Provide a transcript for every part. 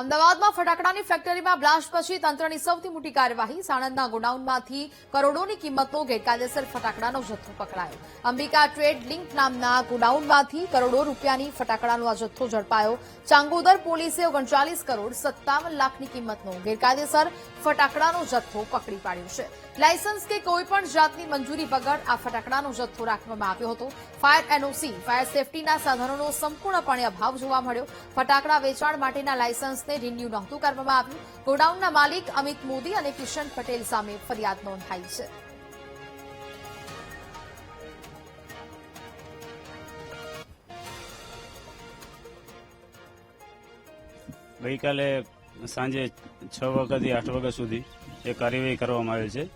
અમદાવાદમાં ફટાકડાની ફેક્ટરીમાં બ્લાસ્ટ પછી તંત્રની સૌથી મોટી કાર્યવાહી સાણંદના ગોડાઉનમાંથી કરોડોની કિંમતનો ગેરકાયદેસર ફટાકડાનો જથ્થો પકડાયો. અંબિકા ટ્રેડ લિંક નામના ગોડાઉનમાંથી કરોડો રૂપિયાની ફટાકડાનો આ જથ્થો ઝડપાયો. ચાંગોદર પોલીસે 39 કરોડ 57 લાખની કિંમતનો ગેરકાયદેસર ફટાકડાનો જથ્થો પકડી પાડ્યો છે. લાયસન્સ કે કોઈપણ જાતની મંજૂરી વગર આ ફટાકડાનો જથ્થો રાખવામાં આવ્યો હતો. ફાયર એનઓસી, ફાયર સેફટીના સાધનોનો સંપૂર્ણપણે અભાવ જોવા મળ્યો. ફટાકડા વેચાણ માટેના લાયસન્સને રિન્યુ નહોતું કરવામાં આવ્યું. ગોડાઉનના માલિક અમિત મોદી અને કિશન પટેલ સામે ફરિયાદ નોંધાઈ છે. ગઈકાલે સાંજે 6 વાગ્યાથી 8 વાગ્યા સુધી એ કાર્યવાહી કરવામાં આવેલ છે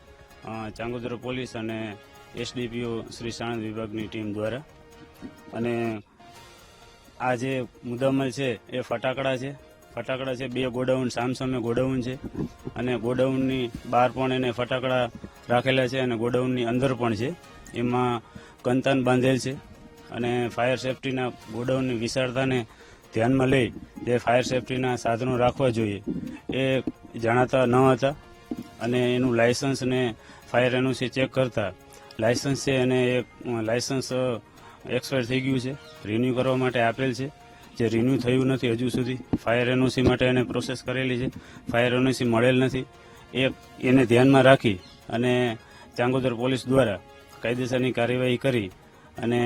ચાંગોદર પોલીસ અને એસડીપીઓ શ્રી સાણંદ વિભાગની ટીમ દ્વારા. અને આ જે મુદ્દામાલ છે એ ફટાકડા છે. 2 ગોડાઉન સામસામે ગોડાઉન છે અને ગોડાઉનની બહાર પણ એને ફટાકડા રાખેલા છે અને ગોડાઉનની અંદર પણ છે. એમાં કંતાન બાંધેલ છે અને ફાયર સેફટીના ગોડાઉનની વિશાળતાને ધ્યાનમાં લઈ જે ફાયર સેફટીના સાધનો રાખવા જોઈએ એ જણાતા ન હતા અને એનું લાયસન્સ ને ફાયર એનઓસી ચેક કરતા લાયસન્સ છે અને એ લાયસન્સ એક્સપાયર થઈ ગયું છે. રિન્યુ કરવા માટે આપેલ છે જે રિન્યુ થયું નથી હજુ સુધી. ફાયર એનઓસી માટે એને પ્રોસેસ કરેલી છે, ફાયર એનઓસી મળેલ નથી. એને ધ્યાનમાં રાખી અને ચાંગોદર પોલીસ દ્વારા કાયદેસરની કાર્યવાહી કરી અને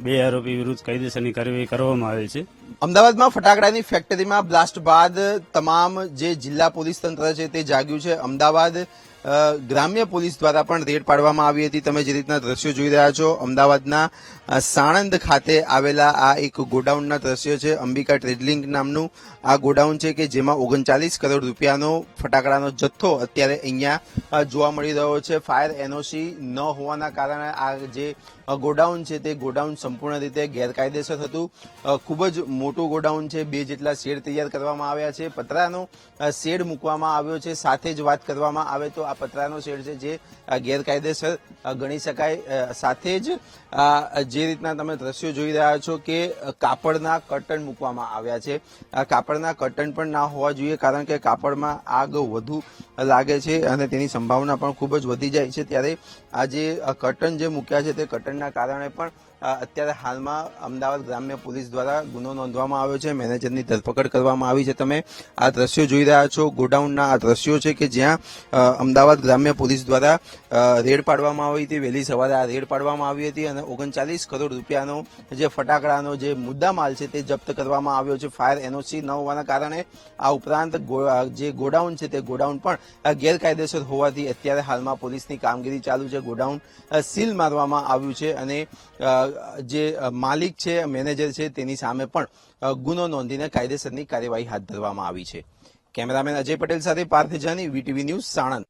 2 આરોપી વિરુદ્ધ કાયદેસરની કાર્યવાહી કરવામાં આવેલ છે. અમદાવાદમાં ફટાકડાની ફેક્ટરીમાં બ્લાસ્ટ બાદ તમામ જે જિલ્લા પોલીસ તંત્ર છે તે જાગ્યું છે. અમદાવાદ ગ્રામ્ય પોલીસ દ્વારા પણ રેડ પાડવામાં આવી હતી. તમે જે રીતના દ્રશ્યો જોઈ રહ્યા છો, અમદાવાદના સાણંદ ખાતે આવેલા આ એક ગોડાઉનના દ્રશ્યો છે. અંબિકા ટ્રેડલિંક નામનું આ ગોડાઉન છે કે જેમાં 39 કરોડ રૂપિયાનો ફટાકડાનો જથ્થો અત્યારે અહીંયા જોવા મળી રહ્યો છે. ફાયર એનઓસી ન હોવાના કારણે આ જે ગોડાઉન છે તે ગોડાઉન સંપૂર્ણ રીતે ગેરકાયદેસર હતું. ખૂબ જ મોટું ગોડાઉન છે. 2 જેટલા શેડ તૈયાર કરવામાં આવ્યા છે. પતરાનો શેડ મૂકવામાં આવ્યો છે. સાથે જ વાત કરવામાં આવે તો આ પતરાનો શેડ છે જે ગેરકાયદેસર ગણી શકાય. સાથે જ જે રીતના તમે દ્રશ્યો જોઈ રહ્યા છો કે કાપડના કર્ટન મૂકવામાં આવ્યા છે. આ કાપડના કર્ટન પણ ના હોવા જોઈએ કારણ કે કાપડમાં આગ વધુ લાગે છે અને તેની સંભાવના પણ ખૂબ જ વધી જાય છે. ત્યારે આ જે કર્ટન જે મૂક્યા છે તે કર્ટનના કારણે પણ અત્યારે હાલમાં અમદાવાદ ગ્રામ્ય પોલીસ દ્વારા ગુનો નોંધવામાં આવ્યો છે. મેનેજરની ધરપકડ કરવામાં આવી છે. તમે આ દ્રશ્યો જોઈ રહ્યા છો ગોડાઉનના આ દ્રશ્યો છે કે જ્યાં અમદાવાદ ગ્રામ્ય પોલીસ દ્વારા રેડ પાડવામાં આવી હતી. વહેલી સવારે આ રેડ પાડવામાં આવી હતી અને 39 કરોડ રૂપિયાનો જે ફટાકડાનો જે મુદ્દામાલ છે તે જપ્ત કરવામાં આવ્યો છે. ફાયર એનઓસી ન હોવાના કારણે આ ઉપરાંત જે ગોડાઉન છે તે ગોડાઉન પણ ગેરકાયદેસર હોવાથી અત્યારે હાલમાં પોલીસની કામગીરી ચાલુ છે. ગોડાઉન સીલ મારવામાં આવ્યું છે અને જે માલિક છે મેનેજર છે તેની સામે પણ ગુનો નોંધીને કાયદેસરની કાર્યવાહી હાથ ધરવામાં આવી છે. કેમેરામેન અજય પટેલ સાથે પાર્થ જાની, વીટીવી ન્યૂઝ, સાણંદ.